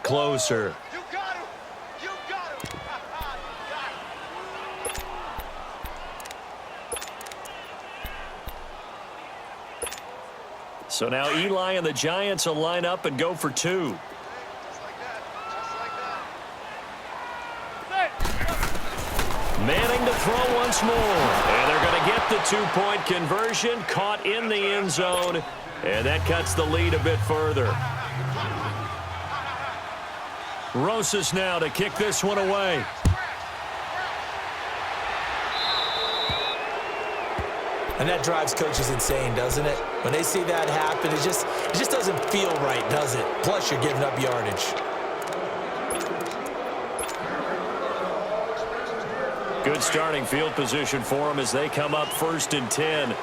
closer. You got him. You got him. So now Eli and the Giants will line up and go for two. Just like that. Just like that. Manning to throw once more. And they're going to get the two-point conversion, caught in the end zone. And that cuts the lead a bit further. Rosas now to kick this one away. And that drives coaches insane, doesn't it? When they see that happen, it just doesn't feel right, does it? Plus, you're giving up yardage. Good starting field position for them as they come up 1st and 10.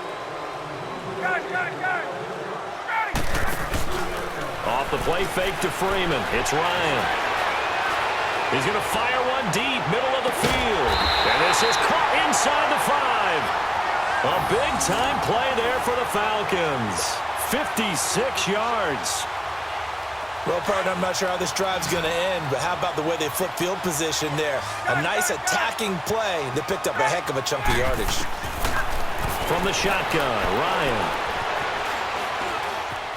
Off the play fake to Freeman. It's Ryan. He's going to fire one deep, middle of the field. And this is caught inside the 5. A big-time play there for the Falcons. 56 yards. Well, partner, I'm not sure how this drive's going to end, but how about the way they flip field position there? A nice attacking play that picked up a heck of a chunk of yardage. From the shotgun, Ryan.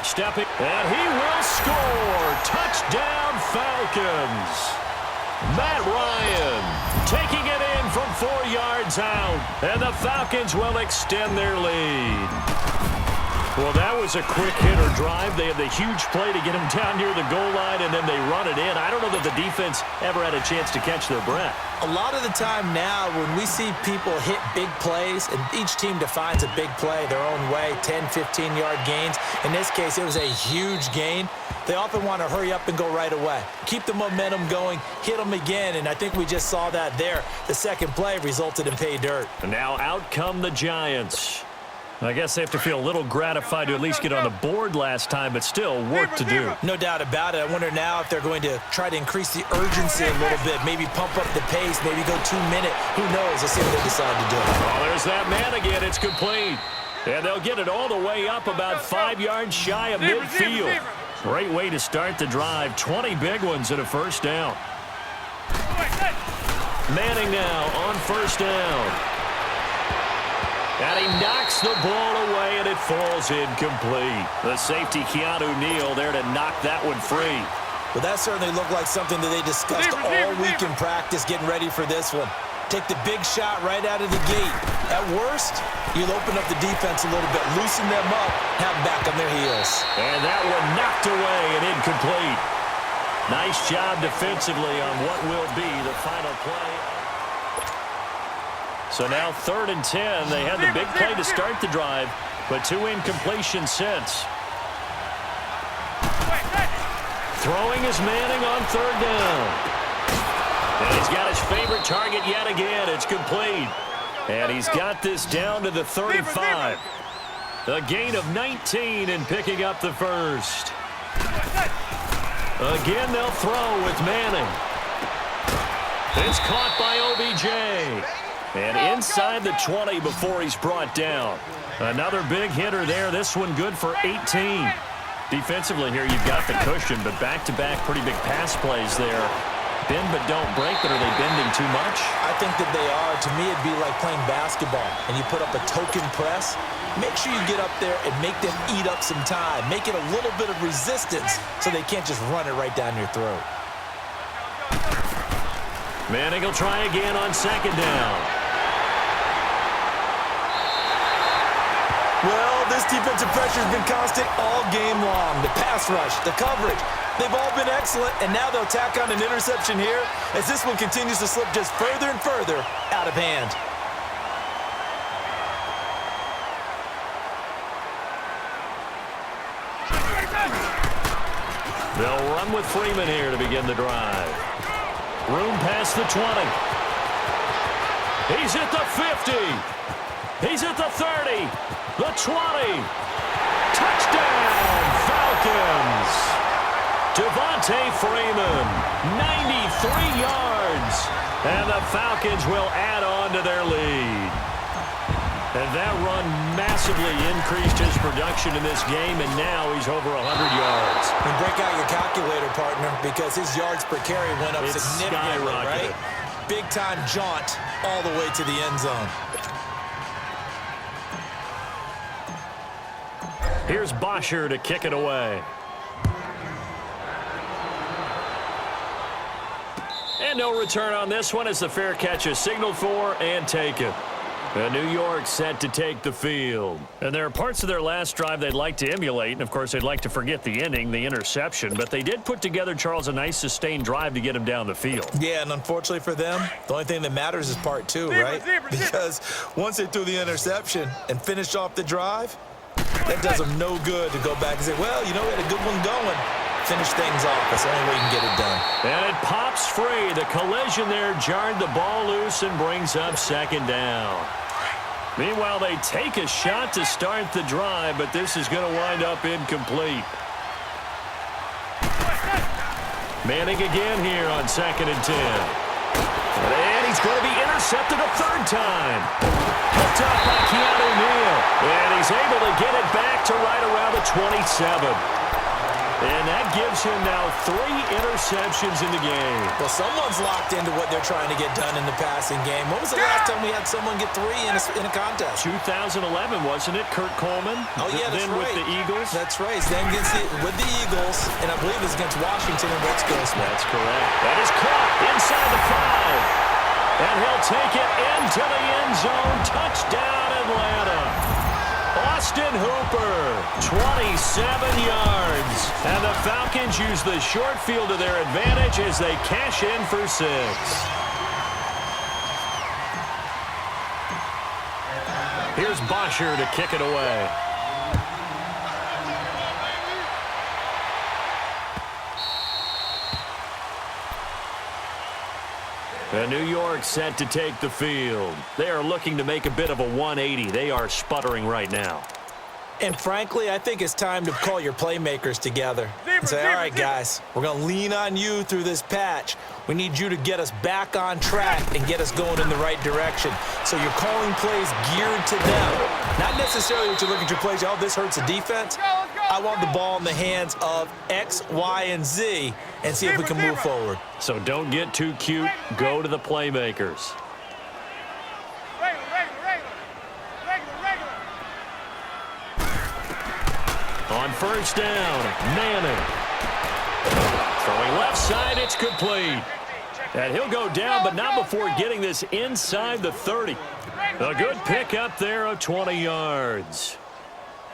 Stepping, and he will score. Touchdown, Falcons. Matt Ryan taking it in from 4 yards out, and the Falcons will extend their lead. Well, that was a quick hitter drive. They had the huge play to get him down near the goal line, and then they run it in. I don't know that the defense ever had a chance to catch their breath. A lot of the time now when we see people hit big plays, and each team defines a big play their own way, 10, 15-yard gains. In this case, it was a huge gain. They often want to hurry up and go right away. Keep the momentum going, hit them again, and I think we just saw that there. The second play resulted in pay dirt. And now out come the Giants. I guess they have to feel a little gratified to at least get on the board last time, but still work to do. No doubt about it. I wonder now if they're going to try to increase the urgency a little bit, maybe pump up the pace, maybe go 2-minute. Who knows? Let's see what they decide to do. Oh, there's that man again. It's complete. And they'll get it all the way up about 5 yards shy of midfield. Great way to start the drive. 20 big ones and a first down. Manning now on first down. And he knocks the ball away, and it falls incomplete. The safety, Keanu Neal, there to knock that one free. Well, that certainly looked like something that they discussed all week in practice, getting ready for this one. Take the big shot right out of the gate. At worst, you'll open up the defense a little bit, loosen them up, have them back on their heels. And that one knocked away and incomplete. Nice job defensively on what will be the final play. So now 3rd and 10. They had the big play to start the drive, but 2 incompletions since. Throwing is Manning on 3rd down. And he's got his favorite target yet again. It's complete. And he's got this down to the 35. A gain of 19 and picking up the first. Again, they'll throw with Manning. It's caught by OBJ. And inside the 20 before he's brought down. Another big hitter there. This one good for 18. Defensively here, you've got the cushion, but back-to-back pretty big pass plays there. Bend but don't break, but are they bending too much? I think that they are. To me, it'd be like playing basketball, and you put up a token press. Make sure you get up there and make them eat up some time. Make it a little bit of resistance so they can't just run it right down your throat. Manning will try again on 2nd down. Well, this defensive pressure has been constant all game long. The pass rush, the coverage, they've all been excellent, and now they'll tack on an interception here as this one continues to slip just further and further out of hand. They'll run with Freeman here to begin the drive. Room past the 20. He's at the 50. He's at the 30. The 20. Touchdown, Falcons. Devontae Freeman, 93 yards. And the Falcons will add on to their lead. And that run massively increased his production in this game, and now he's over 100 yards. And break out your calculator, partner, because his yards per carry went up significantly, right? Big-time jaunt all the way to the end zone. Here's Bosher to kick it away. And no return on this one as the fair catch is signaled for and taken. And New York set to take the field. And there are parts of their last drive they'd like to emulate. And, of course, they'd like to forget the ending, the interception. But they did put together, Charles, a nice sustained drive to get him down the field. Yeah, and unfortunately for them, the only thing that matters is part two, right? Because once they threw the interception and finished off the drive, that does them no good to go back and say, well, you know, we had a good one going. Finish things off. That's the only way you can get it done. And it pops free. The collision there jarred the ball loose and brings up second down. Meanwhile, they take a shot to start the drive, but this is going to wind up incomplete. Manning again here on 2nd and 10. And he's going to be intercepted a third time. Picked up by Keanu Neal. And he's able to get it back to right around the 27. And that gives him now 3 interceptions in the game. Well, someone's locked into what they're trying to get done in the passing game. When was the last time we had someone get 3 in a contest? 2011, wasn't it? Kurt Coleman. Oh, yeah, that's then right. with the Eagles. That's right. Then with the Eagles, and I believe it's against Washington and Rex Grossman. That's correct. That is caught inside the 5. And he'll take it into the end zone. Touchdown, Atlanta. Austin Hooper, 27 yards. And the Falcons use the short field to their advantage as they cash in for 6. Here's Bosher to kick it away. And New York set to take the field. They are looking to make a bit of a 180. They are sputtering right now. And frankly, I think it's time to call your playmakers together and say, all right, guys, we're going to lean on you through this patch. We need you to get us back on track and get us going in the right direction. So you're calling plays geared to them. Not necessarily what you look at your plays, oh, this hurts the defense. I want the ball in the hands of X, Y, and Z and see if we can move forward. So don't get too cute. Go to the playmakers. On first down, Manning. Throwing left side, it's complete. And he'll go down, but not before getting this inside the 30. A good pickup there of 20 yards.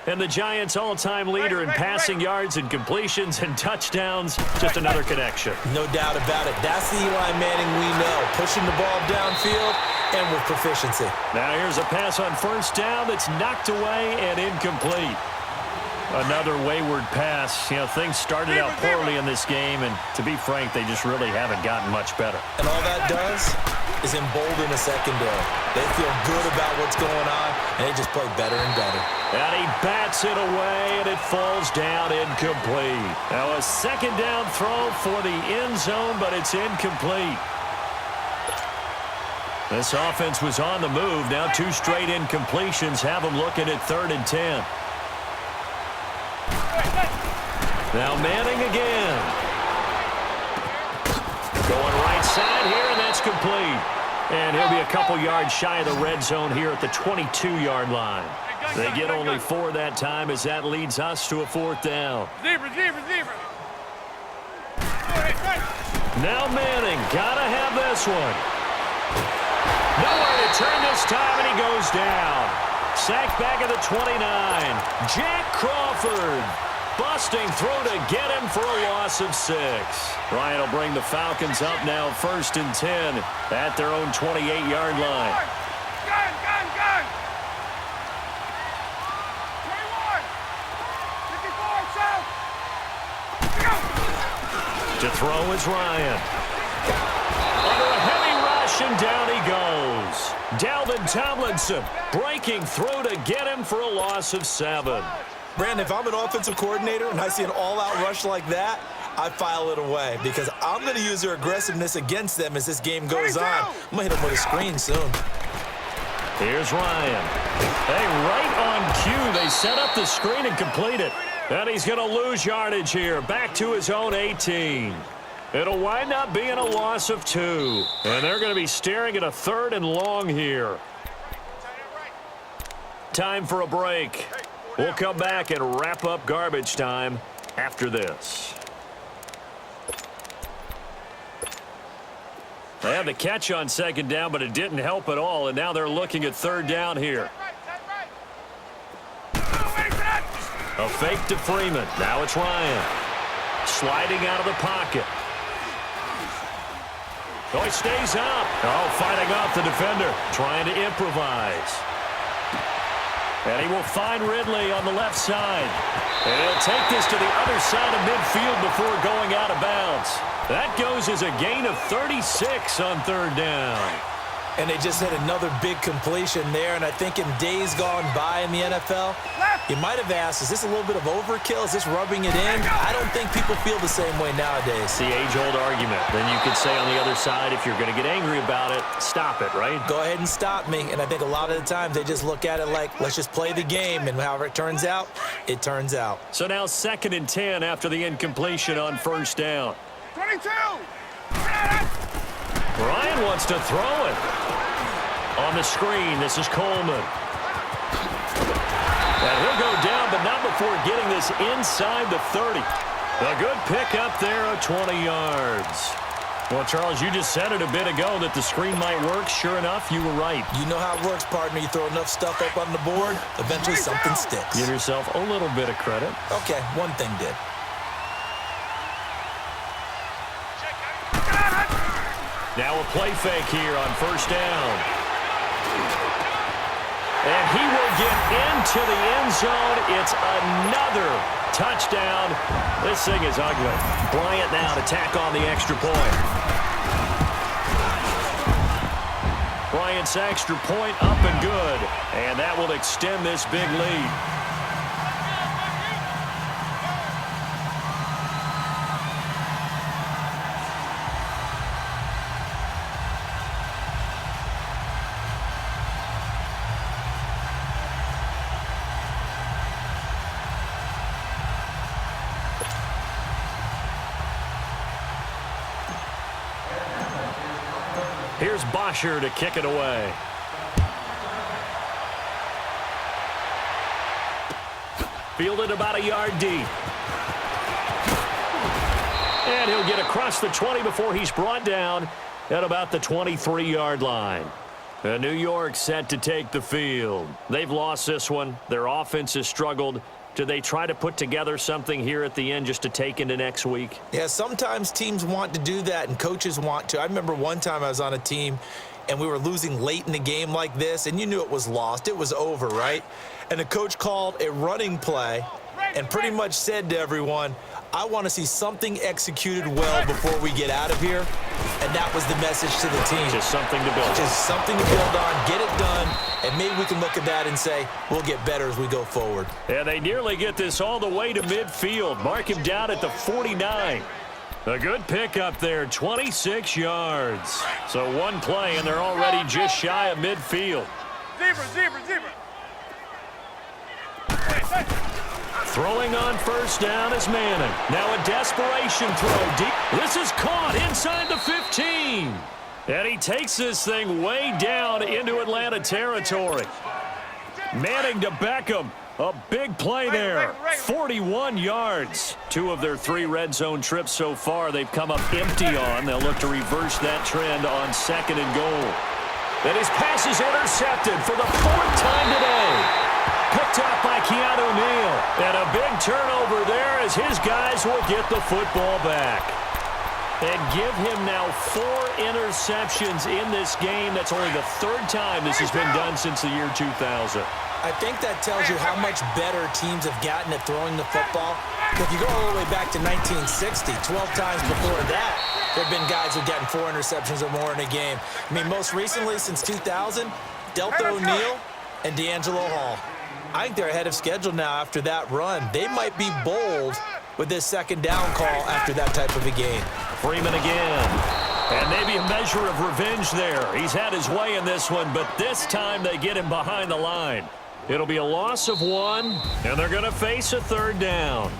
And the Giants' all-time leader in passing yards and completions and touchdowns, just another connection. No doubt about it. That's the Eli Manning we know. Pushing the ball downfield and with proficiency. Now here's a pass on first down that's knocked away and incomplete. Another wayward pass. You know, things started out poorly in this game, and to be frank, they just really haven't gotten much better. And all that does is embolden a secondary. They feel good about what's going on, and they just play better and better. And he bats it away, and it falls down incomplete. Now a second down throw for the end zone, but it's incomplete. This offense was on the move. Now 2 straight incompletions have them looking at 3rd and 10. Now Manning again. Going right side here, and that's complete. And he'll be a couple yards shy of the red zone here at the 22-yard line. They get only 4 that time as that leads us to a 4th down. Zebra. Now Manning, gotta have this one. Nowhere to turn this time, and he goes down. Sacked back at the 29. Jack Crawford. Busting through to get him for a loss of 6. Ryan will bring the Falcons up now 1st and 10 at their own 28-yard line. Gun! 21! 54, south! Go! To throw is Ryan. Under a heavy rush, and down he goes. Dalvin Tomlinson breaking through to get him for a loss of 7. Brandon, if I'm an offensive coordinator and I see an all-out rush like that, I file it away because I'm going to use their aggressiveness against them as this game goes on. I'm going to hit them with a screen soon. Here's Ryan. Hey, right on cue, they set up the screen and complete it. And he's going to lose yardage here, back to his own 18. It'll wind up being a loss of 2. And they're going to be staring at a 3rd and long here. Time for a break. We'll come back and wrap up garbage time after this. They had the catch on 2nd down, but it didn't help at all, and now they're looking at 3rd down here. A fake to Freeman. Now it's Ryan. Sliding out of the pocket. Oh, he stays up. Oh, fighting off the defender. Trying to improvise. And he will find Ridley on the left side. And he'll take this to the other side of midfield before going out of bounds. That goes as a gain of 36 on 3rd down. And they just had another big completion there. And I think in days gone by in the NFL, you might have asked, is this a little bit of overkill? Is this rubbing it in? I don't think people feel the same way nowadays. It's the age-old argument. Then you could say on the other side, if you're going to get angry about it, stop it, right? Go ahead and stop me. And I think a lot of the times they just look at it like, let's just play the game. And however it turns out, it turns out. So now 2nd and 10 after the incompletion on 1st down. 22! Ryan wants to throw it. On the screen, this is Coleman. And he'll go down, but not before getting this inside the 30. A good pickup there of 20 yards. Well, Charles, you just said it a bit ago that the screen might work. Sure enough, you were right. You know how it works, partner. You throw enough stuff up on the board, eventually something sticks. Give yourself a little bit of credit. Okay, one thing did. Now a play fake here on 1st down. And he will get into the end zone. It's another touchdown. This thing is ugly. Bryant now to tack on the extra point. Bryant's extra point up and good. And that will extend this big lead. Here's Bosher to kick it away. Fielded about a yard deep. And he'll get across the 20 before he's brought down at about the 23-yard line. And New York set to take the field. They've lost this one. Their offense has struggled. Do they try to put together something here at the end just to take into next week? Yeah, sometimes teams want to do that and coaches want to. I remember one time I was on a team and we were losing late in the game like this, and you knew it was lost. It was over, right? And the coach called a running play and pretty much said to everyone, I want to see something executed well before we get out of here. And that was the message to the team. Just something to build on. Just something to build on, get it done, and maybe we can look at that and say, we'll get better as we go forward. And they nearly get this all the way to midfield. Mark him down at the 49. A good pickup there, 26 yards. So one play, and they're already just shy of midfield. Zebra. Throwing on 1st down is Manning. Now a desperation throw deep. This is caught inside the 15. And he takes this thing way down into Atlanta territory. Manning to Beckham. A big play there. 41 yards. 2 of their 3 red zone trips so far they've come up empty on. They'll look to reverse that trend on 2nd and goal. And his pass is intercepted for the 4th time today. Picked up by Keanu Neal. And a big turnover there as his guys will get the football back. And give him now 4 interceptions in this game. That's only the 3rd time this has been done since the year 2000. I think that tells you how much better teams have gotten at throwing the football. If you go all the way back to 1960, 12 times before that, there have been guys who've gotten 4 interceptions or more in a game. I mean, most recently, since 2000, Delta O'Neal and D'Angelo Hall. I think they're ahead of schedule now after that run. They might be bold with this 2nd down call after that type of a game. Freeman again. And maybe a measure of revenge there. He's had his way in this one, but this time they get him behind the line. It'll be a loss of 1, and they're going to face a 3rd down.